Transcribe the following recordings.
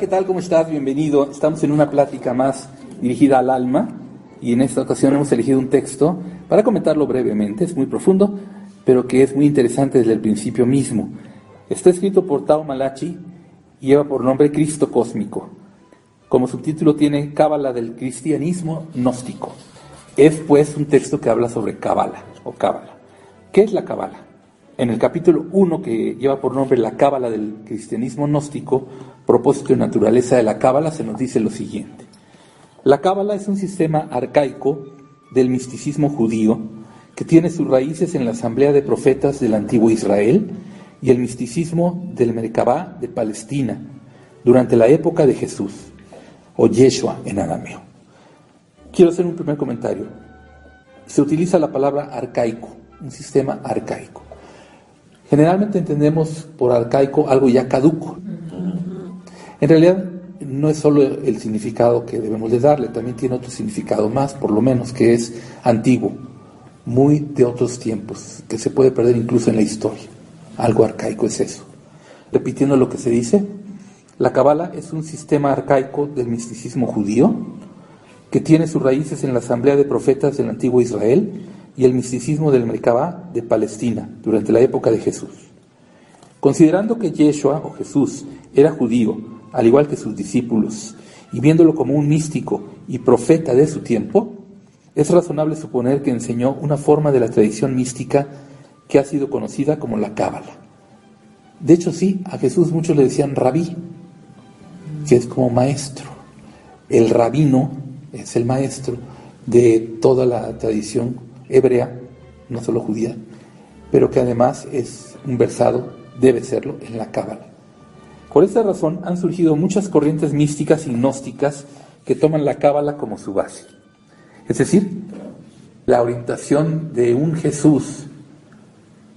tal? ¿Cómo estás? Bienvenido. Estamos en una plática más dirigida al alma y en esta ocasión hemos elegido un texto para comentarlo brevemente. Es muy profundo, pero que es muy interesante desde el principio mismo. Está escrito por Tao Malachi y lleva por nombre Cristo Cósmico. Como subtítulo tiene Cábala del cristianismo gnóstico. Es pues un texto que habla sobre Cábala o Cábala. ¿Qué es la Cábala? En el capítulo 1, que lleva por nombre la Cábala del cristianismo gnóstico, propósito y naturaleza de la Cábala, se nos dice lo siguiente. La Cábala es un sistema arcaico del misticismo judío que tiene sus raíces en la asamblea de profetas del antiguo Israel y el misticismo del Merkabá de Palestina durante la época de Jesús, o Yeshua en arameo. Quiero hacer un primer comentario. Se utiliza la palabra arcaico, un sistema arcaico. Generalmente entendemos por arcaico algo ya caduco. En realidad no es solo el significado que debemos de darle, también tiene otro significado más, por lo menos, que es antiguo, muy de otros tiempos, que se puede perder incluso en la historia. Algo arcaico es eso. Repitiendo lo que se dice, la Cábala es un sistema arcaico del misticismo judío que tiene sus raíces en la asamblea de profetas del antiguo Israel y el misticismo del Merkabá de Palestina durante la época de Jesús. Considerando que Yeshua o Jesús era judío, al igual que sus discípulos, y viéndolo como un místico y profeta de su tiempo, es razonable suponer que enseñó una forma de la tradición mística que ha sido conocida como la Cábala. De hecho, sí, a Jesús muchos le decían rabí, que es como maestro. El rabino es el maestro de toda la tradición hebrea, no solo judía, pero que además es un versado, debe serlo, en la Cábala. Por esta razón han surgido muchas corrientes místicas y gnósticas que toman la Cábala como su base. Es decir, la orientación de un Jesús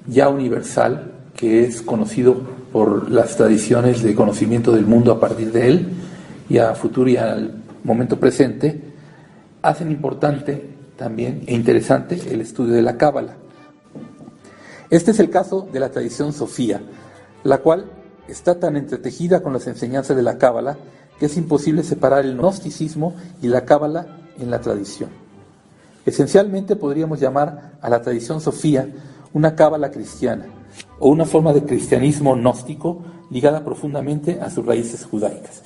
ya universal, que es conocido por las tradiciones de conocimiento del mundo a partir de él, y a futuro y al momento presente, hacen importante también e interesante el estudio de la Cábala. Este es el caso de la tradición sofía, la cual está tan entretejida con las enseñanzas de la Cábala que es imposible separar el gnosticismo y la Cábala en la tradición. Esencialmente podríamos llamar a la tradición sofía una Cábala cristiana o una forma de cristianismo gnóstico ligada profundamente a sus raíces judaicas.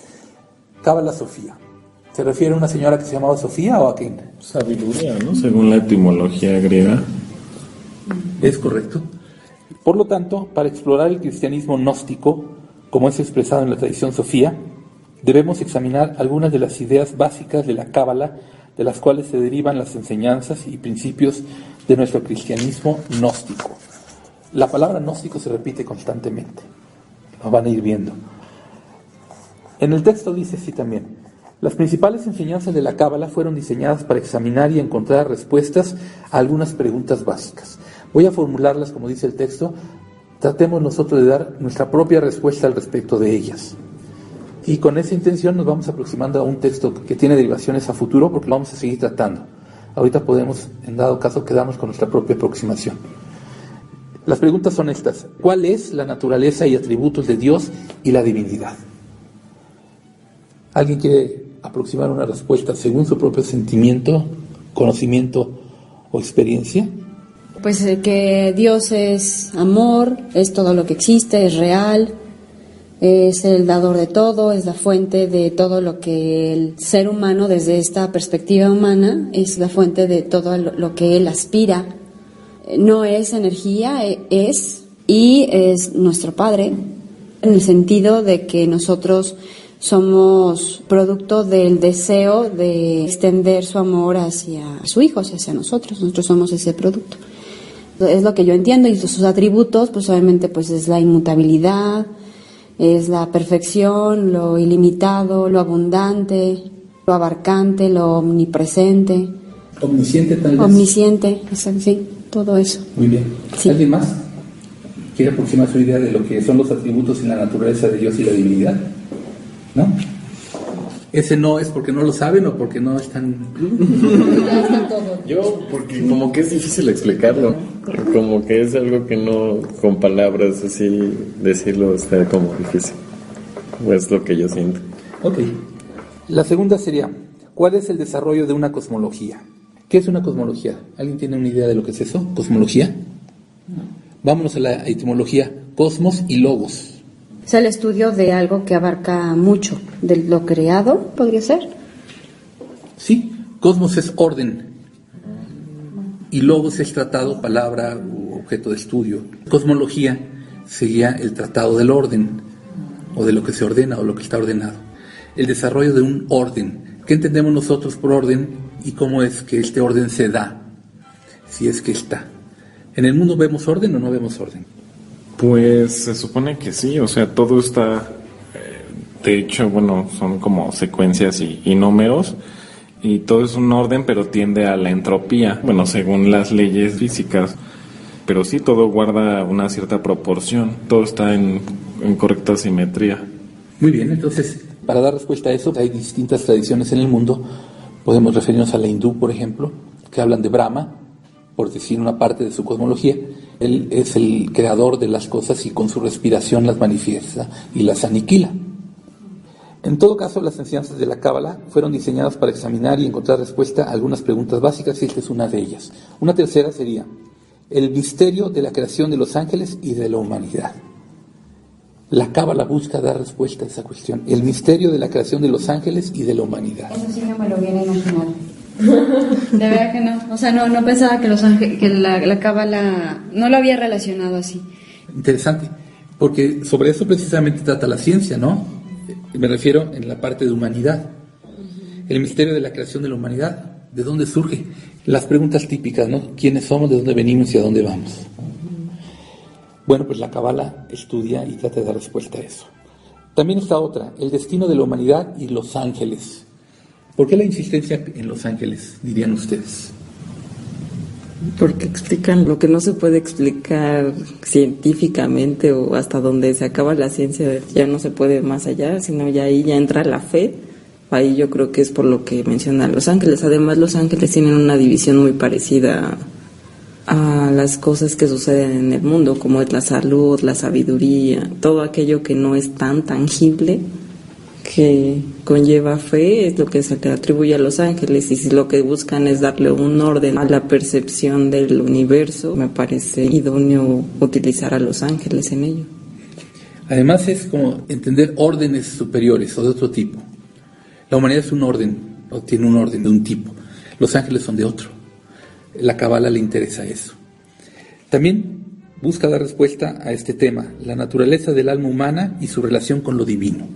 Cábala sofía. ¿Se refiere a una señora que se llamaba Sofía o a quién? Sabiduría, ¿no? Según la etimología griega. Es correcto. Por lo tanto, para explorar el cristianismo gnóstico, como es expresado en la tradición sofía, debemos examinar algunas de las ideas básicas de la Cábala, de las cuales se derivan las enseñanzas y principios de nuestro cristianismo gnóstico. La palabra gnóstico se repite constantemente. Lo van a ir viendo. En el texto dice así también: las principales enseñanzas de la Cábala fueron diseñadas para examinar y encontrar respuestas a algunas preguntas básicas. Voy a formularlas como dice el texto. Tratemos nosotros de dar nuestra propia respuesta al respecto de ellas. Y con esa intención nos vamos aproximando a un texto que tiene derivaciones a futuro, porque lo vamos a seguir tratando. Ahorita podemos, en dado caso, quedarnos con nuestra propia aproximación. Las preguntas son estas: ¿cuál es la naturaleza y atributos de Dios y la divinidad? ¿Alguien quiere aproximar una respuesta según su propio sentimiento, conocimiento o experiencia? Pues que Dios es amor, es todo lo que existe, es real, es el dador de todo, es la fuente de todo lo que el ser humano, desde esta perspectiva humana, es la fuente de todo lo que él aspira. No es energía, es nuestro Padre, en el sentido de que nosotros somos producto del deseo de extender su amor hacia su Hijo, hacia nosotros somos ese producto. Es lo que yo entiendo, y sus atributos, pues obviamente pues es la inmutabilidad, es la perfección, lo ilimitado, lo abundante, lo abarcante, lo omnipresente. Omnisciente tal vez. Omnisciente, sí, todo eso. Muy bien. Sí. ¿Alguien más quiere aproximar su idea de lo que son los atributos y la naturaleza de Dios y la divinidad? ¿No? ¿Ese no es porque no lo saben o porque no están...? Yo, porque como que es difícil explicarlo, como que es algo que no, con palabras así, decirlo está como difícil, o es lo que yo siento. Ok. La segunda sería, ¿cuál es el desarrollo de una cosmología? ¿Qué es una cosmología? ¿Alguien tiene una idea de lo que es eso? ¿Cosmología? Vámonos a la etimología, cosmos y logos. Es el estudio de algo que abarca mucho, de lo creado, ¿podría ser? Sí, cosmos es orden y logos es tratado, palabra u objeto de estudio. Cosmología sería el tratado del orden o de lo que se ordena o lo que está ordenado. El desarrollo de un orden. ¿Qué entendemos nosotros por orden y cómo es que este orden se da? Si es que está. ¿En el mundo vemos orden o no vemos orden? Pues se supone que sí, o sea, todo está, de hecho, bueno, son como secuencias y números, y todo es un orden, pero tiende a la entropía, bueno, según las leyes físicas, pero sí, todo guarda una cierta proporción, todo está en correcta simetría. Muy bien, entonces, para dar respuesta a eso, hay distintas tradiciones en el mundo. Podemos referirnos a la hindú, por ejemplo, que hablan de Brahma, por decir una parte de su cosmología. Él es el creador de las cosas y con su respiración las manifiesta y las aniquila. En todo caso, las enseñanzas de la Cábala fueron diseñadas para examinar y encontrar respuesta a algunas preguntas básicas, y esta es una de ellas. Una tercera sería el misterio de la creación de los ángeles y de la humanidad. La Cábala busca dar respuesta a esa cuestión, el misterio de la creación de los ángeles y de la humanidad. Eso sí no me lo hubiera imaginado. De verdad que no. O sea, no pensaba que la Cábala no lo había relacionado así. Interesante, porque sobre eso precisamente trata la ciencia, ¿no? Me refiero en la parte de humanidad. El misterio de la creación de la humanidad, ¿de dónde surge? Las preguntas típicas, ¿no? ¿Quiénes somos, de dónde venimos y a dónde vamos? Bueno, pues la Cábala estudia y trata de dar respuesta a eso. También está otra, el destino de la humanidad y los ángeles. ¿Por qué la insistencia en los ángeles, dirían ustedes? Porque explican lo que no se puede explicar científicamente, o hasta donde se acaba la ciencia ya no se puede más allá, sino ya ahí ya entra la fe. Ahí yo creo que es por lo que mencionan los ángeles. Además, los ángeles tienen una división muy parecida a las cosas que suceden en el mundo, como es la salud, la sabiduría, todo aquello que no es tan tangible, que conlleva fe, es lo que se le atribuye a los ángeles. Y si lo que buscan es darle un orden a la percepción del universo, me parece idóneo utilizar a los ángeles en ello. Además es como entender órdenes superiores o de otro tipo. La humanidad es un orden, o tiene un orden de un tipo. Los ángeles son de otro. La Cábala le interesa eso. También busca dar respuesta a este tema, la naturaleza del alma humana y su relación con lo divino.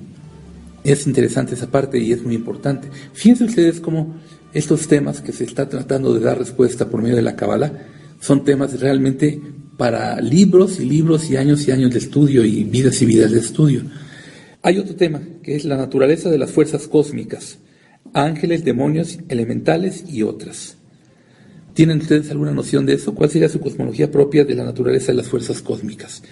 Es interesante esa parte y es muy importante. Fíjense ustedes cómo estos temas que se está tratando de dar respuesta por medio de la Cábala son temas realmente para libros y libros y años de estudio y vidas de estudio. Hay otro tema que es la naturaleza de las fuerzas cósmicas, ángeles, demonios, elementales y otras. ¿Tienen ustedes alguna noción de eso? ¿Cuál sería su cosmología propia de la naturaleza de las fuerzas cósmicas?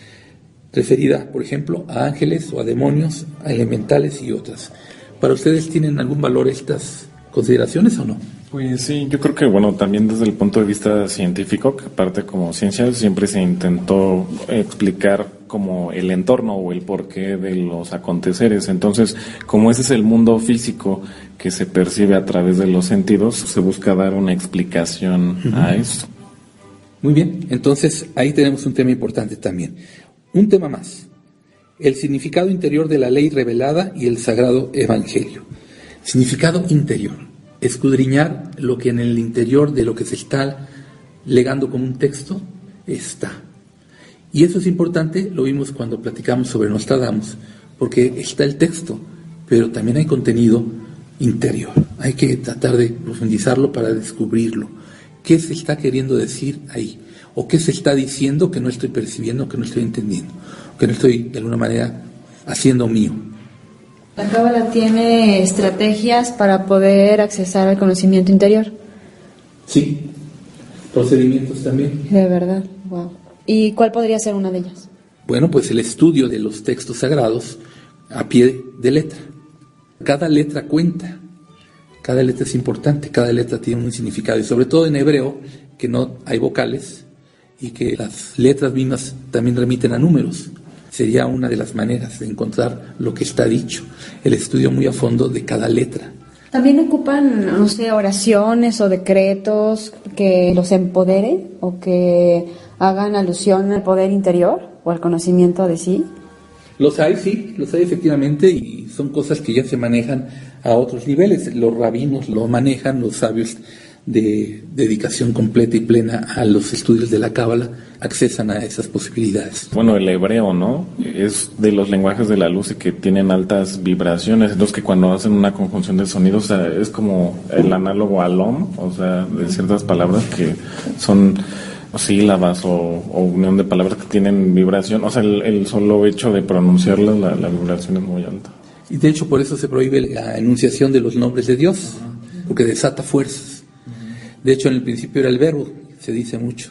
Referida, por ejemplo, a ángeles o a demonios, a elementales y otras. ¿Para ustedes tienen algún valor estas consideraciones o no? Pues sí, yo creo que, bueno, también desde el punto de vista científico, que aparte como ciencia siempre se intentó explicar como el entorno o el porqué de los aconteceres. Entonces, como ese es el mundo físico que se percibe a través de los sentidos, se busca dar una explicación a eso. Muy bien, entonces ahí tenemos un tema importante también. Un tema más, el significado interior de la ley revelada y el sagrado evangelio. Significado interior. Escudriñar lo que en el interior de lo que se está legando como un texto está. Y eso es importante, lo vimos cuando platicamos sobre Nostradamus, porque está el texto, pero también hay contenido interior. Hay que tratar de profundizarlo para descubrirlo. ¿Qué se está queriendo decir ahí? ¿O qué se está diciendo que no estoy percibiendo, que no estoy entendiendo, que no estoy de alguna manera haciendo mío? La Cábala tiene estrategias para poder accesar al conocimiento interior. Sí, procedimientos también. De verdad, wow. ¿Y cuál podría ser una de ellas? Bueno, pues el estudio de los textos sagrados a pie de letra. Cada letra cuenta, cada letra es importante, cada letra tiene un significado, y sobre todo en hebreo, que no hay vocales y que las letras mismas también remiten a números. Sería una de las maneras de encontrar lo que está dicho, el estudio muy a fondo de cada letra. También ocupan, no sé, oraciones o decretos que los empodere o que hagan alusión al poder interior o al conocimiento de sí. Los hay, sí, los hay efectivamente, y son cosas que ya se manejan a otros niveles. Los rabinos lo manejan, los sabios de dedicación completa y plena a los estudios de la Cábala accesan a esas posibilidades. Bueno, el hebreo, ¿no? Es de los lenguajes de la luz y que tienen altas vibraciones, entonces que cuando hacen una conjunción de sonidos, o sea, es como el análogo al Om, o sea, de ciertas palabras que son sílabas o unión de palabras que tienen vibración, o sea, el solo hecho de pronunciarlas, la vibración es muy alta. Y de hecho por eso se prohíbe la enunciación de los nombres de Dios, porque desata fuerzas. De hecho en el principio era el verbo, se dice mucho.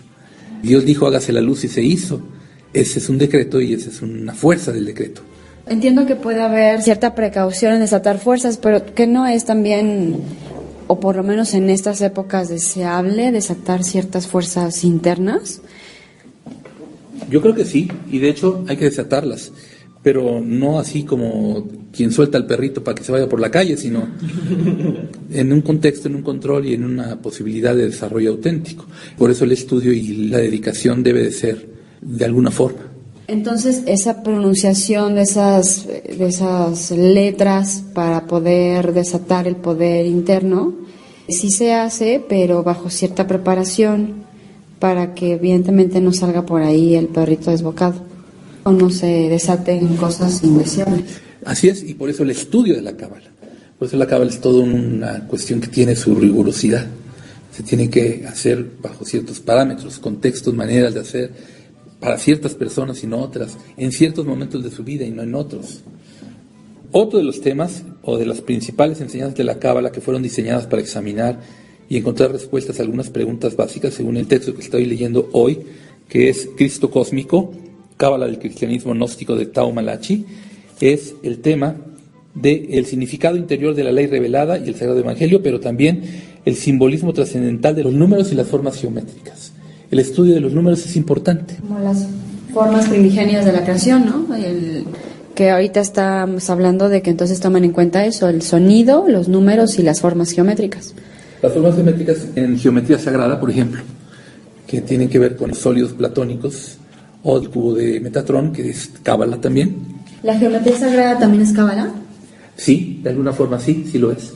Dios dijo hágase la luz y se hizo. Ese es un decreto y esa es una fuerza del decreto. Entiendo que puede haber cierta precaución en desatar fuerzas, pero que no es también, o por lo menos en estas épocas, deseable desatar ciertas fuerzas internas. Yo creo que sí, y de hecho hay que desatarlas, pero no así como quien suelta al perrito para que se vaya por la calle, sino en un contexto, en un control y en una posibilidad de desarrollo auténtico. Por eso el estudio y la dedicación debe de ser de alguna forma. Entonces, esa pronunciación de esas letras para poder desatar el poder interno, sí se hace, pero bajo cierta preparación para que evidentemente no salga por ahí el perrito desbocado o no se desaten cosas indeseables. Así es, y por eso el estudio de la Cábala. Por eso la Cábala es toda una cuestión que tiene su rigurosidad. Se tiene que hacer bajo ciertos parámetros, contextos, maneras de hacer, para ciertas personas y no otras, en ciertos momentos de su vida y no en otros. Otro de los temas, o de las principales enseñanzas de la Cábala que fueron diseñadas para examinar y encontrar respuestas a algunas preguntas básicas, según el texto que estoy leyendo hoy, que es Cristo Cósmico, Cábala del cristianismo gnóstico de Tao Malachi, es el tema del significado interior de la ley revelada y el Sagrado Evangelio, pero también el simbolismo trascendental de los números y las formas geométricas. El estudio de los números es importante. Como las formas primigenias de la creación, ¿no? Que ahorita estamos hablando de que entonces toman en cuenta eso, el sonido, los números y las formas geométricas. Las formas geométricas en geometría sagrada, por ejemplo, que tienen que ver con sólidos platónicos, o el cubo de Metatrón, que es Cábala también. ¿La geometría sagrada también es Cábala? Sí, de alguna forma sí lo es.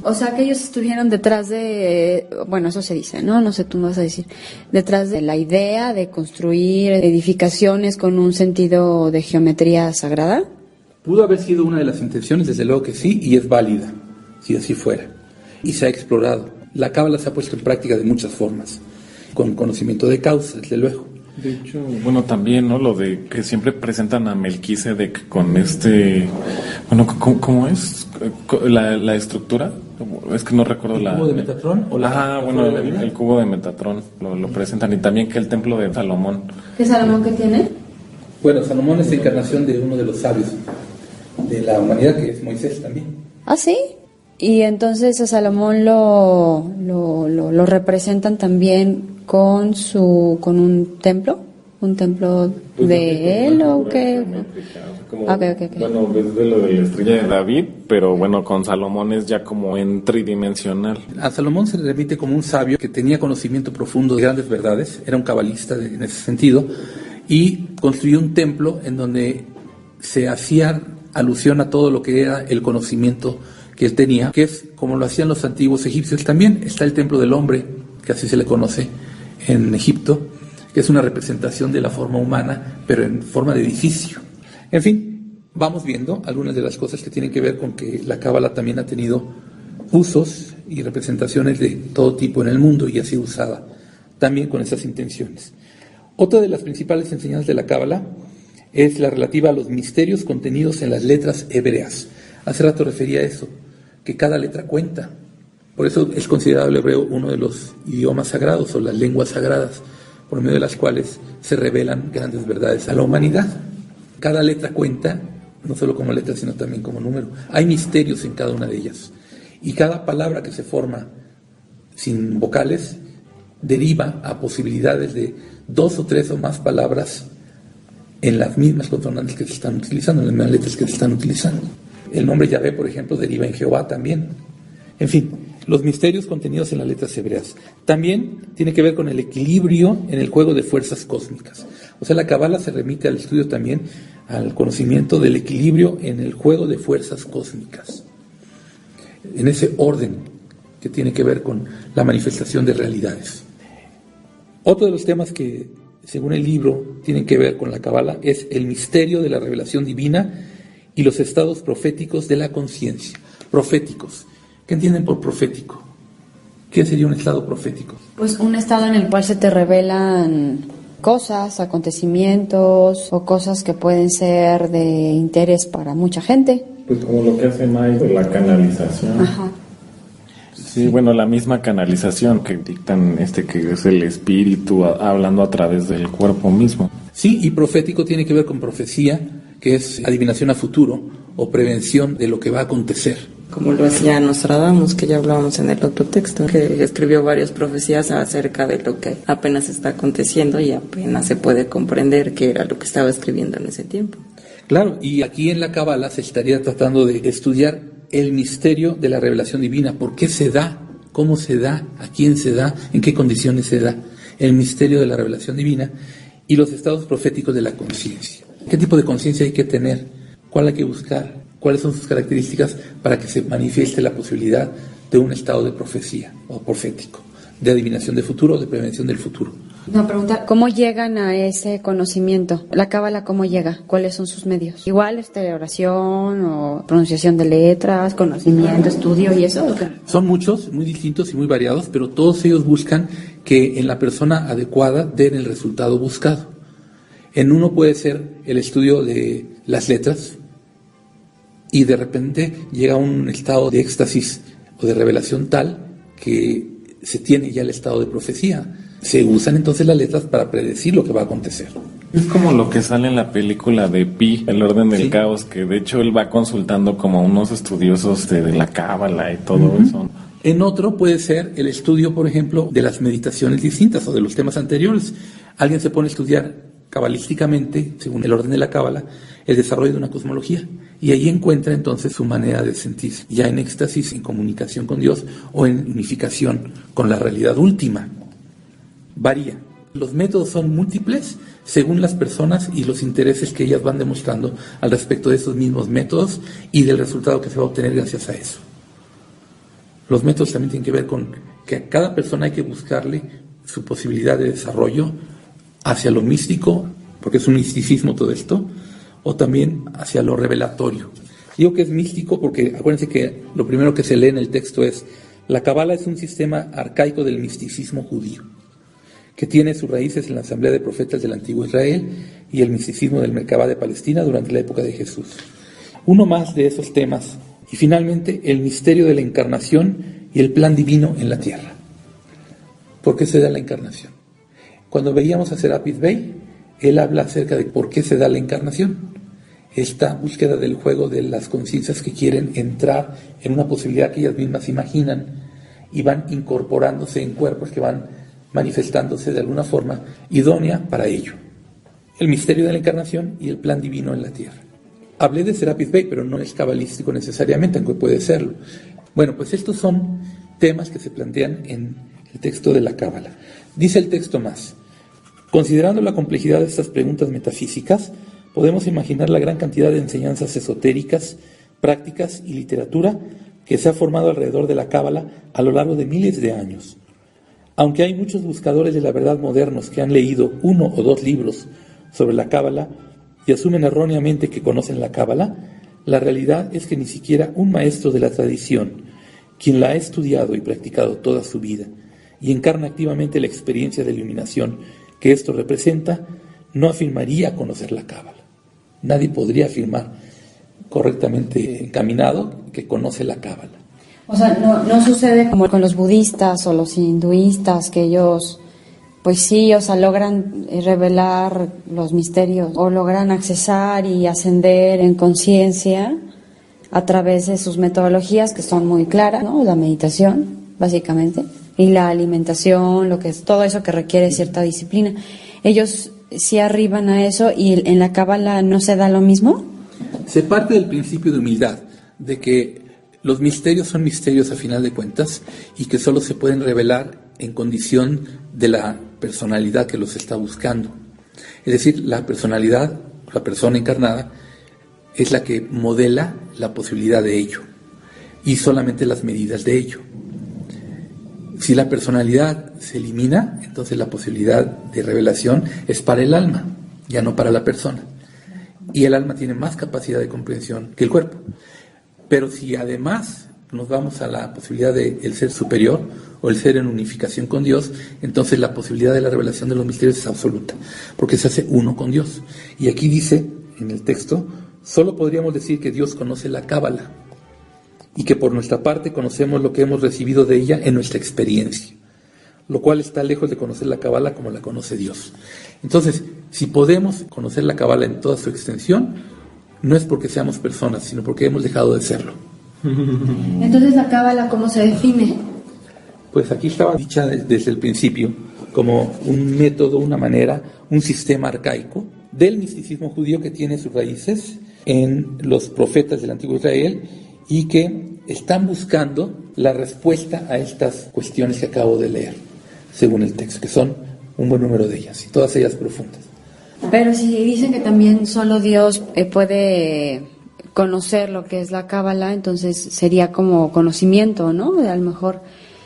O sea, que ellos estuvieron detrás de, bueno, eso se dice, ¿no? No sé, tú me vas a decir, detrás de la idea de construir edificaciones con un sentido de geometría sagrada. Pudo haber sido una de las intenciones, desde luego que sí, y es válida, si así fuera. Y se ha explorado. La Cábala se ha puesto en práctica de muchas formas, con conocimiento de causa, desde luego. De hecho, bueno, también, ¿no? Lo de que siempre presentan a Melquisedec con bueno, ¿cómo es? La estructura, es que no recuerdo ¿El cubo de Metatrón? Bueno, el cubo de Metatrón lo presentan, y también que el templo de Salomón. ¿Qué Salomón qué tiene? Bueno, Salomón es la encarnación de uno de los sabios de la humanidad, que es Moisés también. ¿Ah, sí? Y entonces a Salomón lo representan también con un templo Pues de él, ¿o qué? Okay. Bueno, es de lo de la estrella de David, pero bueno, con Salomón es ya como en tridimensional. A Salomón se le remite como un sabio que tenía conocimiento profundo de grandes verdades, era un cabalista en ese sentido, y construyó un templo en donde se hacía alusión a todo lo que era el conocimiento que él tenía, que es como lo hacían los antiguos egipcios también. Está el templo del hombre, que así se le conoce en Egipto, que es una representación de la forma humana, pero en forma de edificio. En fin, vamos viendo algunas de las cosas que tienen que ver con que la Cábala también ha tenido usos y representaciones de todo tipo en el mundo y ha sido usada también con esas intenciones. Otra de las principales enseñanzas de la Cábala es la relativa a los misterios contenidos en las letras hebreas. Hace rato refería a eso, que cada letra cuenta. Por eso es considerado el hebreo uno de los idiomas sagrados o las lenguas sagradas, por medio de las cuales se revelan grandes verdades a la humanidad. Cada letra cuenta, no solo como letra, sino también como número. Hay misterios en cada una de ellas. Y cada palabra que se forma sin vocales deriva a posibilidades de 2 o 3 o más palabras en las mismas consonantes que se están utilizando, en las mismas letras que se están utilizando. El nombre Yahvé, por ejemplo, deriva en Jehová también. En fin, los misterios contenidos en las letras hebreas. También tiene que ver con el equilibrio en el juego de fuerzas cósmicas. O sea, la Cábala se remite al estudio también al conocimiento del equilibrio en el juego de fuerzas cósmicas, en ese orden que tiene que ver con la manifestación de realidades. Otro de los temas que, según el libro, tienen que ver con la Cábala es el misterio de la revelación divina y los estados proféticos de la conciencia. Proféticos. ¿Qué entienden por profético? ¿Qué sería un estado profético? Pues un estado en el cual se te revelan cosas, acontecimientos o cosas que pueden ser de interés para mucha gente. Pues como lo que hace Mike, la canalización. Ajá. Sí, bueno, la misma canalización que dictan que es el espíritu hablando a través del cuerpo mismo. Sí, y profético tiene que ver con profecía, que es adivinación a futuro o prevención de lo que va a acontecer. Como lo hacía Nostradamus, que ya hablábamos en el otro texto, que escribió varias profecías acerca de lo que apenas está aconteciendo y apenas se puede comprender qué era lo que estaba escribiendo en ese tiempo. Claro, y aquí en la Cábala se estaría tratando de estudiar el misterio de la revelación divina. ¿Por qué se da? ¿Cómo se da? ¿A quién se da? ¿En qué condiciones se da? El misterio de la revelación divina y los estados proféticos de la conciencia. ¿Qué tipo de conciencia hay que tener? ¿Cuál hay que buscar? ¿Cuáles son sus características para que se manifieste la posibilidad de un estado de profecía o profético, de adivinación de futuro o de prevención del futuro? Una pregunta, ¿cómo llegan a ese conocimiento? ¿La Cábala cómo llega? ¿Cuáles son sus medios? ¿Igual oración o pronunciación de letras, conocimiento, estudio y eso? ¿O qué? Son muchos, muy distintos y muy variados, pero todos ellos buscan que en la persona adecuada den el resultado buscado. En uno puede ser el estudio de las letras, y de repente llega a un estado de éxtasis o de revelación tal que se tiene ya el estado de profecía. Se usan entonces las letras para predecir lo que va a acontecer. Es como lo que sale en la película de Pi, El orden del caos, que de hecho él va consultando como unos estudiosos de la Cábala y todo eso. En otro puede ser el estudio, por ejemplo, de las meditaciones distintas o de los temas anteriores. Alguien se pone a estudiar cabalísticamente, según el orden de la Cábala, el desarrollo de una cosmología. Y ahí encuentra entonces su manera de sentir, ya en éxtasis, en comunicación con Dios o en unificación con la realidad última. Varía. Los métodos son múltiples según las personas y los intereses que ellas van demostrando al respecto de esos mismos métodos y del resultado que se va a obtener gracias a eso. Los métodos también tienen que ver con que a cada persona hay que buscarle su posibilidad de desarrollo hacia lo místico, porque es un misticismo todo esto, o también hacia lo revelatorio. Digo que es místico porque acuérdense que lo primero que se lee en el texto es: la Cábala es un sistema arcaico del misticismo judío, que tiene sus raíces en la asamblea de profetas del antiguo Israel y el misticismo del Merkabá de Palestina durante la época de Jesús. Uno más de esos temas. Y finalmente, el misterio de la encarnación y el plan divino en la tierra. ¿Por qué se da la encarnación? Cuando veíamos a Serapis Bey, él habla acerca de por qué se da la encarnación. Esta búsqueda del juego de las conciencias que quieren entrar en una posibilidad que ellas mismas imaginan y van incorporándose en cuerpos que van manifestándose de alguna forma idónea para ello. El misterio de la encarnación y el plan divino en la tierra. Hablé de Serapis Bey, pero no es cabalístico necesariamente, aunque puede serlo. Bueno, pues estos son temas que se plantean en el texto de la Cábala. Dice el texto más: considerando la complejidad de estas preguntas metafísicas, podemos imaginar la gran cantidad de enseñanzas esotéricas, prácticas y literatura que se ha formado alrededor de la Cábala a lo largo de miles de años. Aunque hay muchos buscadores de la verdad modernos que han leído 1 o 2 libros sobre la Cábala y asumen erróneamente que conocen la Cábala, la realidad es que ni siquiera un maestro de la tradición, quien la ha estudiado y practicado toda su vida y encarna activamente la experiencia de iluminación que esto representa, no afirmaría conocer la Cábala. Nadie podría afirmar correctamente encaminado que conoce la Cábala. O sea, no sucede como con los budistas o los hinduistas, que ellos, pues sí, o sea, logran revelar los misterios o logran accesar y ascender en conciencia a través de sus metodologías que son muy claras, ¿no? La meditación, básicamente, y la alimentación, lo que es todo eso que requiere cierta disciplina. Ellos sí arriban a eso y en la Cábala no se da lo mismo. Se parte del principio de humildad, de que los misterios son misterios a final de cuentas y que solo se pueden revelar en condición de la personalidad que los está buscando. Es decir, la personalidad, la persona encarnada, es la que modela la posibilidad de ello y solamente las medidas de ello. Si la personalidad se elimina, entonces la posibilidad de revelación es para el alma, ya no para la persona. Y el alma tiene más capacidad de comprensión que el cuerpo. Pero si además nos vamos a la posibilidad del ser superior o el ser en unificación con Dios, entonces la posibilidad de la revelación de los misterios es absoluta, porque se hace uno con Dios. Y aquí dice, en el texto, solo podríamos decir que Dios conoce la Cábala y que por nuestra parte conocemos lo que hemos recibido de ella en nuestra experiencia, lo cual está lejos de conocer la Cábala como la conoce Dios. Entonces, si podemos conocer la Cábala en toda su extensión, no es porque seamos personas, sino porque hemos dejado de serlo. Entonces, ¿la Cábala cómo se define? Pues aquí estaba dicha desde el principio como un método, una manera, un sistema arcaico del misticismo judío que tiene sus raíces en los profetas del antiguo Israel y que están buscando la respuesta a estas cuestiones que acabo de leer, según el texto, que son un buen número de ellas, y todas ellas profundas. Pero si dicen que también solo Dios puede conocer lo que es la Cábala, entonces sería como conocimiento, ¿no? A lo mejor,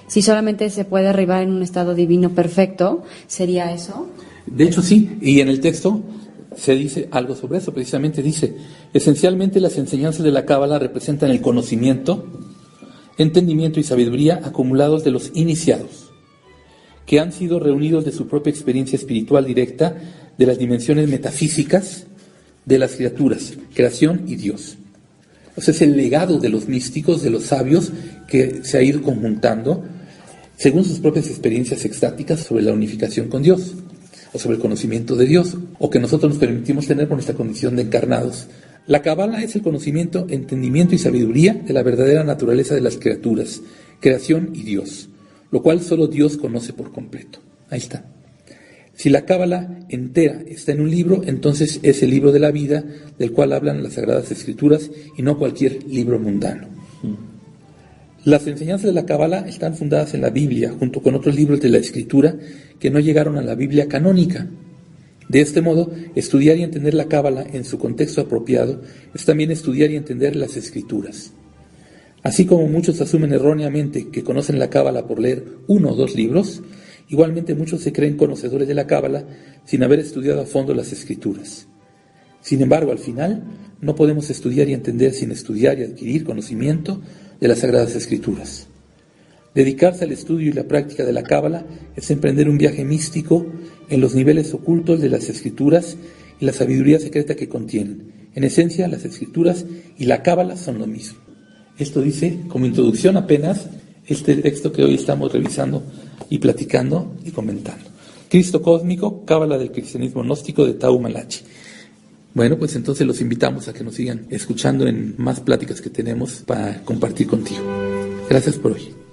si solamente se puede arribar en un estado divino perfecto, ¿sería eso? De hecho, sí, y en el texto se dice algo sobre eso, precisamente dice, esencialmente las enseñanzas de la Cábala representan el conocimiento, entendimiento y sabiduría acumulados de los iniciados, que han sido reunidos de su propia experiencia espiritual directa de las dimensiones metafísicas de las criaturas, creación y Dios. O sea, es el legado de los místicos, de los sabios, que se ha ido conjuntando según sus propias experiencias extáticas sobre la unificación con Dios, o sobre el conocimiento de Dios, o que nosotros nos permitimos tener por nuestra condición de encarnados. La Cábala es el conocimiento, entendimiento y sabiduría de la verdadera naturaleza de las criaturas, creación y Dios, lo cual solo Dios conoce por completo. Ahí está. Si la Cábala entera está en un libro, entonces es el libro de la vida del cual hablan las Sagradas Escrituras y no cualquier libro mundano. Las enseñanzas de la Cábala están fundadas en la Biblia, junto con otros libros de la Escritura que no llegaron a la Biblia canónica. De este modo, estudiar y entender la Cábala en su contexto apropiado es también estudiar y entender las Escrituras. Así como muchos asumen erróneamente que conocen la Cábala por leer uno o dos libros, igualmente muchos se creen conocedores de la Cábala sin haber estudiado a fondo las Escrituras. Sin embargo, al final, no podemos estudiar y entender sin estudiar y adquirir conocimiento de las Sagradas Escrituras. Dedicarse al estudio y la práctica de la Cábala es emprender un viaje místico en los niveles ocultos de las Escrituras y la sabiduría secreta que contienen. En esencia, las Escrituras y la Cábala son lo mismo. Esto dice, como introducción apenas, este texto que hoy estamos revisando y platicando y comentando. Cristo cósmico, Cábala del cristianismo gnóstico de Tau Malachi. Bueno, pues entonces los invitamos a que nos sigan escuchando en más pláticas que tenemos para compartir contigo. Gracias por hoy.